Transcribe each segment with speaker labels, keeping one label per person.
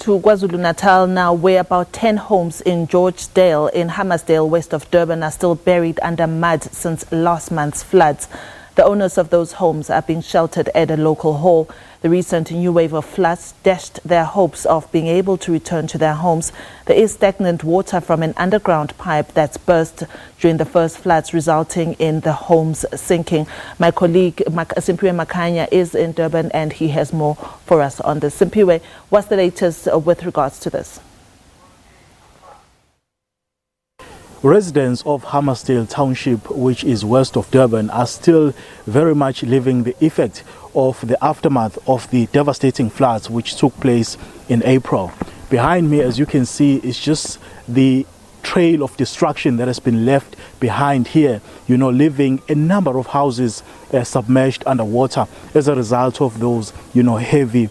Speaker 1: to KwaZulu-Natal now, where about 10 homes in Georgedale in Hammersdale, west of Durban, are still buried under mud since last month's floods. The owners of those homes are being sheltered at a local hall. The recent new wave of floods dashed their hopes of being able to return to their homes. There is stagnant water from an underground pipe that's burst during the first floods, resulting in the homes sinking. My colleague SIMPHIWE MAKHANYA is in Durban and he has more for us on this. SIMPHIWE, what's the latest with regards to this?
Speaker 2: Residents of Hammersdale Township, which is west of Durban, are still very much living the effect of the aftermath of the devastating floods which took place in April. Behind me, as you can see, is just the trail of destruction that has been left behind here, leaving a number of houses submerged underwater as a result of those, heavy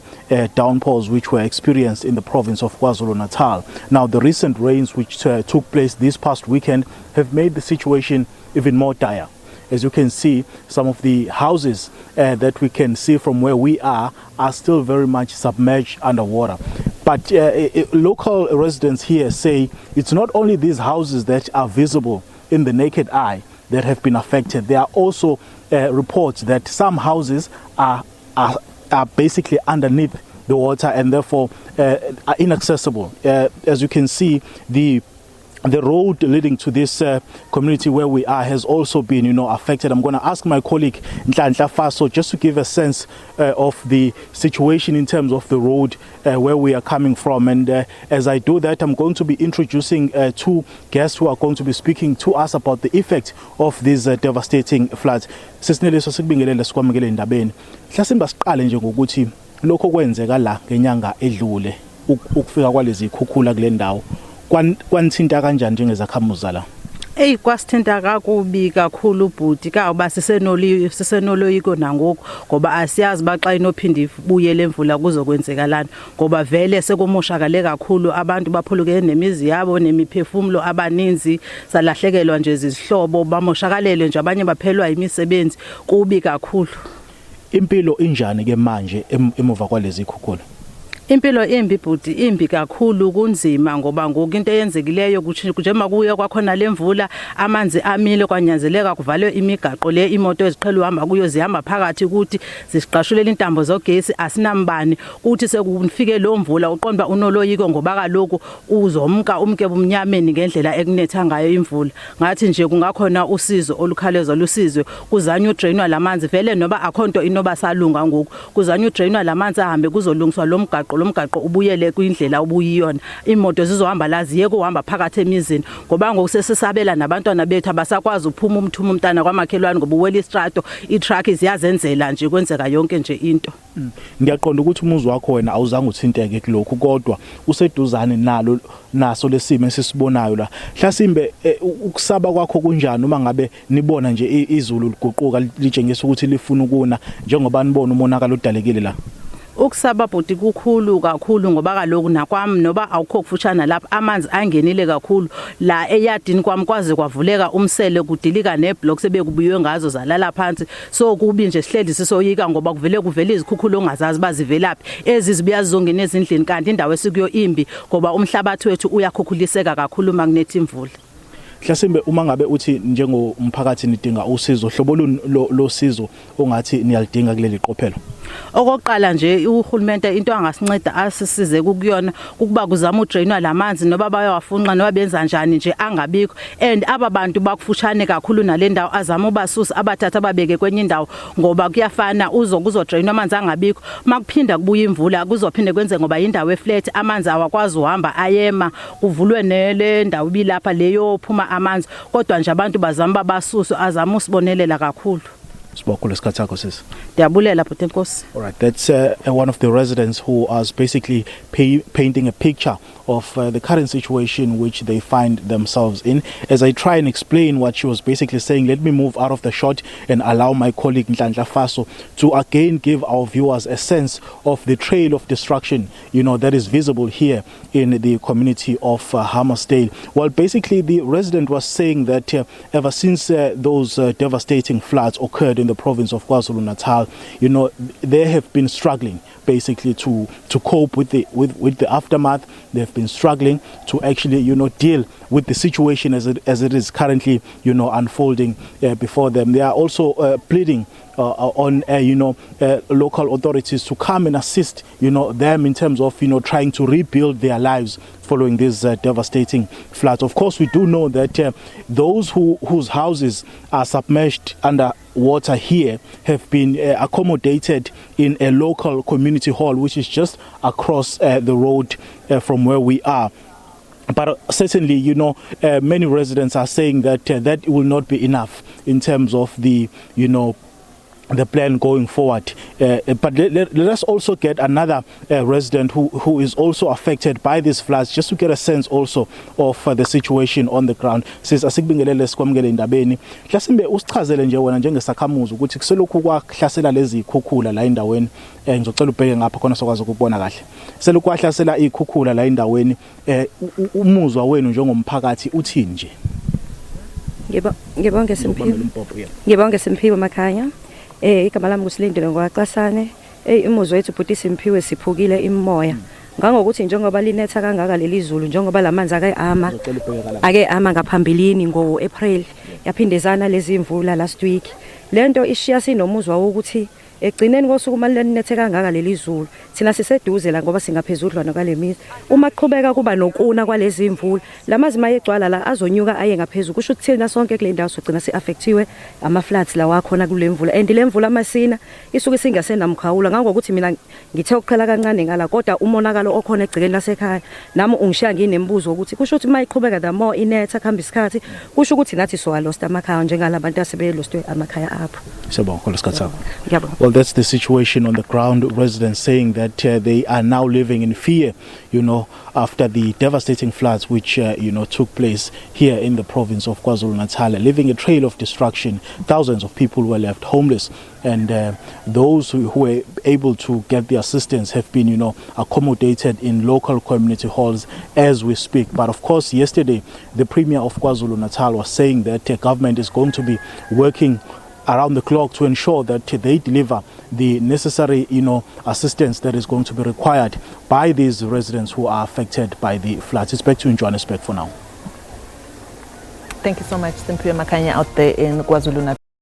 Speaker 2: downpours which were experienced in the province of KwaZulu-Natal. Now, the recent rains which took place this past weekend have made the situation even more dire. As you can see, some of the houses that we can see from where we are still very much submerged underwater. But local residents here say it's not only these houses that are visible in the naked eye that have been affected. There are also reports that some houses are basically underneath the water and therefore are inaccessible. As you can see, the road leading to this community where we are has also been, affected. I'm going to ask my colleague Nhlanhla Faso just to give a sense of the situation in terms of the road where we are coming from. And as I do that, I'm going to be introducing two guests who are going to be speaking to us about the effect of these devastating floods. Sisineliso sikubingelele sikwamukele indabeni. Hlasimba siqale nje ngokuthi lokho kwenzeka la ngenyanga edlule ukufika kwalezi ikhukhula kule ndawo. Kwanthinta kanjani njengezakhamuzi la?
Speaker 3: Kwasithinta kakubi kakhulu bhuti kawuba sisenoloyiko nangoku ngoba asiyazi baxa inophindi ibuye lemvula kuzokwenzekalana ngoba vele sekumoshakale kakhulu, abantu baphulukene nemizi yabo nemiphefumulo, abaninzi salahlekelwa nje izihlobo, bamoshakalele nje, abanye baphelwa imisebenzi, kubi kakhulu.
Speaker 2: Impilo injani ke manje emuva kwalezi ikhukhula?
Speaker 3: Impilo imbi bhuti, imbi kakhulu, kunzima ngoba ngoku into eyenzekileyo njengoba kuye kwakhona lemvula, amanzi amile, kwanyanzeleka kuvalwe imigaqo le imoto eziqhele uhamba kuyo zihamba phakathi kuthi zisiqashulela intambo zogesi, asinambani. Kuthi sekufike lo mvula uqonda unoloyiko ngoba kaloku uzomka umke bumnyameni ngendlela ekunetha ngayo imvula. Ngathi nje kungakhona usizo olukhaleza lusizwe, kuzanywa udrainwa lamanzi vele noba akhonto inoba salunga ngoku, kuzanywa udrainwa lamanzi ahambe kuzolungiswa lo mgaqo ubuyele kwindlela ubuyiyona, imoto zizohamba la ziyeke uhamba phakathi emizini ngoba ngoku sesisabela nabantwana bethu abasakwazi uphuma umntana kwamakhelwane ngoba uwela istrato, itruck ziyazenzela nje, kwenzeka yonke nje into.
Speaker 2: Ngiyaqonda ukuthi umuzi wakho wena awuzange uthinteke kulokhu, kodwa useduzane naso lesimo esisibonayo la. Hlasimbe ukusaba kwakho kunjani uma ngabe nibona nje izulu liguquka litshengisa ukuthi lifuna ukuna njengoba nibona umonakalo odalekile la?
Speaker 3: Ukusaba bhuti kukhulu kakhulu ngoba kaloku nakwami noba awukho kufushana lapha amanzi angenile kakhulu la eyadini kwami, kwaze kwavuleka umsele kudilika neblocks ebekubiywe ngazo zalala phansi. So kubi nje sihleli sisoyika ngoba kuvele izikhukhula ongazazi bazivelaphi, ezizibuya zizongena ezindlini kanti indawo esikuyo imbi ngoba umhlabathi wethu uyakhukhuliseka kakhulu makunethi imvula.
Speaker 2: Hlasimbe uma ngabe uthi njengomphakathi nidinga usizo, hlobo losizo ongathi niyalidinga kuleli qophelo?
Speaker 3: Okokuqala nje uhulumende into angasinceda asisize kukuyona ukuba kuzama udrainwa lamanzi noba bayawafunqa noba benza njani nje angabikho, and aba bantu bakufushane kakhulu nale ndawo azama ubasusa abathatha babeke kwenye indawo ngoba kuyafana kuzodrainwa amanzi angabikho, makuphinda kubuya imvula kuzophinde kwenze ngoba indawo eflat amanzi awakwazi uhamba ayema, kuvulwe nele ndawo bilapha leyo phuma amanzi, kodwa nje abantu bazama babasusa azama usibonelela kakhulu.
Speaker 2: All right, that's one of the residents who was basically painting a picture of the current situation which they find themselves in. As I try and explain what she was basically saying, let me move out of the shot and allow my colleague Nhlanhla Faso to again give our viewers a sense of the trail of destruction, that is visible here in the community of Hammersdale. Well, basically the resident was saying that ever since those devastating floods occurred in in the province of KwaZulu-Natal, they have been struggling basically to cope with the aftermath. They've been struggling to actually, deal with the situation as it is currently, unfolding before them. They are also pleading on local authorities to come and assist them in terms of trying to rebuild their lives following these devastating floods. Of course, we do know that those whose houses are submerged under water here have been accommodated in a local community hall, which is just across the road from where we are. But certainly, many residents are saying that that will not be enough in terms of the plan going forward. But let us also get another resident who is also affected by these floods, just to get a sense also of the situation on the ground. Says asikubingelele sikwamukele indabeni. Mhlasimbe usichazele nje wena njengesakhamuzi ukuthi kuselokhu kwahlasela lezi ikhukhula la endaweni. Ngizocela ubheke ngapha khona sokwazi ukubona kahle. Selokhu kwahlasela ikhukhula la endaweni, umuzwa wenu njengomphakathi uthini nje?
Speaker 4: Ngibonge SIMPHIWE MAKHANYA. Igama lami kusilindile ngwaXasane. Imuzwa wethu bhuti SIMPHIWE siphukile imoya. Ngangokuthi njengoba linetha kangaka leli zulu, njengoba lamanzi ake ama ngaphambilini ngo-April, yaphindezana lezi imvula last week. Lento ishiya sinomuzwa wokuthi egcineni kosuku manje linethe kangaka leli zulu, thina siseduze la ngoba singaphezudlwana kwalemizi. Uma kuqhubeka kuba nokuna kwalezi imvula, lamazi mayegcwala la azonyuka aye ngaphezulu. Kusho ukuthi thina sonke kule ndawo sogcina siaffectiwe ama floods la wakhona kule mvula. And le mvula masina isuke singasenamkhawula. Ngangokuthi mina ngithe ukuqhela kancane ngala, kodwa umonakalo okhona egcikeni lasekhaya nami ungishiya nginembuzo ukuthi kusho ukuthi mayiqhubeka the more inetha khamba isikhathi, kusho ukuthi nathi so lost amakhaya njengalabantu asebelostwe amakhaya apho.
Speaker 2: Well, that's the situation on the ground. Residents saying that they are now living in fear, after the devastating floods which, took place here in the province of KwaZulu-Natal, leaving a trail of destruction. Thousands of people were left homeless, and those who were able to get the assistance have been, accommodated in local community halls as we speak. But of course, yesterday, the Premier of KwaZulu-Natal was saying that the government is going to be working around the clock to ensure that they deliver the necessary, assistance that is going to be required by these residents who are affected by the floods. It's back to you in Johannesburg for now.
Speaker 1: Thank you so much, SIMPHIWE MAKHANYA out there in KwaZulu-Natal.